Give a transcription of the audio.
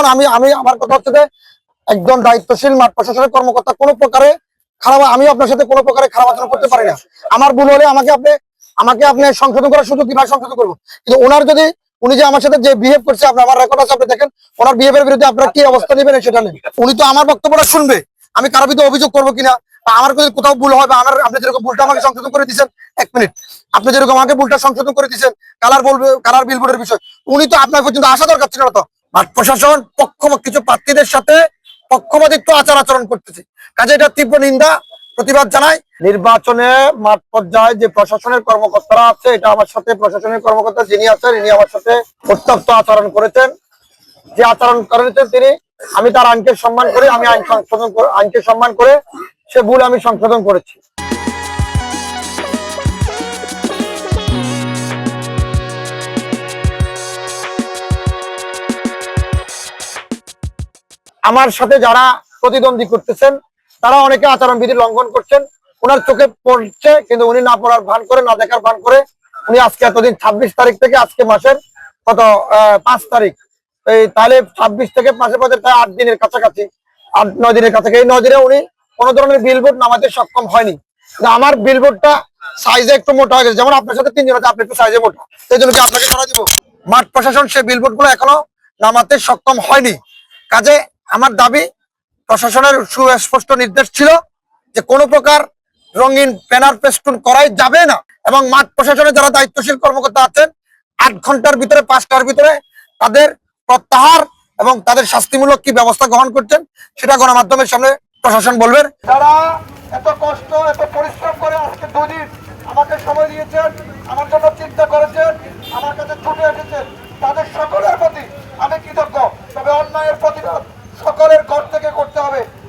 এখন আমি আমি আমার কথা হচ্ছে যে একজন দায়িত্বশীল মাঠ প্রশাসনের কর্মকর্তা কোনো প্রকারে খারাপ, আমি আপনার সাথে কোনো প্রকারে খারাপ আচরণ করতে পারি না। আমার ভুল হলে আমাকে আপনি সংশোধন করার সুযোগ কিভাবে সংশোধন করবো, কিন্তু ওনার যদি উনি যে আমার সাথে যে বিহেভ করছে, আপনার আমার রেকর্ড আছে, আপনি দেখেন ওনার বিহেভের বিরুদ্ধে আপনারা কি অবস্থা নেবেন সেটা নেই। উনি তো আমার বক্তব্যটা শুনবে, আমি কারো বিরুদ্ধে অভিযোগ করবো কিনা, আমার যদি কোথাও ভুল হয় বা আপনি যেরকম ভুলটা আমাকে সংশোধন করে দিচ্ছেন, 1 মিনিট, আপনি যেরকম আমাকে ভুলটা সংশোধন করে দিচ্ছেন কালার বিলবোর্ডের বিষয়, উনি তো আপনার পর্যন্ত আসা দরকার ছিল না। তো মাঠ প্রশাসন কিছু প্রার্থীদের সাথে পক্ষপাতিত্ব আচরণ করতেছে, কাজে এটা তীব্র নিন্দা প্রতিবাদ জানাই। নির্বাচনে মাঠ পর্যায়ে যে প্রশাসনের কর্মকর্তারা আছে, এটা আমার সাথে প্রশাসনের কর্মকর্তা যিনি আছেন ইনি আমার সাথে অত্যন্ত আচরণ করেছেন, যে আচরণ করেছেন তিনি, আমি তার আইনকে সম্মান করি, আমি আইনকে সম্মান করে সে ভুল আমি সংশোধন করেছি। আমার সাথে যারা প্রতিদ্বন্দ্বী করতেছেন তারা অনেকে আচরণবিধি লঙ্ঘন করছেন, ওনার চোখে পড়ছে কিন্তু উনি না পড়ার ভান করে, না দেখার ভান করে উনি আজকে এতদিন 26 তারিখ থেকে আজকে মাসের কত 5 তারিখ, এই তাহলে 26 থেকে 5 প্রায় 8 দিনের কাছাকাছি, 8-9 দিনের কাছাকাছি, এই 9 দিনে উনি কোনো ধরনের বিলবোর্ড নামাতে সক্ষম হয়নি। আমার বিলবোর্ডটা সাইজে একটু মোটা হয়ে গেছে, যেমন আপনার সাথে 3 জন আছে, আপনি একটু সাইজে মোটা, সেই জন্য কি আপনাকে ছাড়া দিব? মাঠ প্রশাসন সেই বিলবোর্ড গুলো এখনো নামাতে সক্ষম হয়নি। কাজে আমার দাবি, প্রশাসনের সুস্পষ্ট নির্দেশ ছিল যে কোনো প্রকার রঙিন ব্যানার পেস্টুন করাই যাবে না, এবং মাঠ প্রশাসনের যারা দায়িত্বশীল কর্মকর্তা আছেন 8 ঘন্টার ভিতরে 5টার ভিতরে তাদের প্রত্যাহার এবং তাদের শাস্তিমূলক কি ব্যবস্থা গ্রহণ করছেন সেটা গণমাধ্যমের সামনে প্রশাসন বলবেন। যারা এত কষ্ট এত পরিশ্রম করে আজকে 2 দিন আমাকে সময় দিয়েছেন, আমার জন্য চিন্তা করেছেন, আমার কাছে ছুটে এসেছেন, তাদের সকলের প্রতি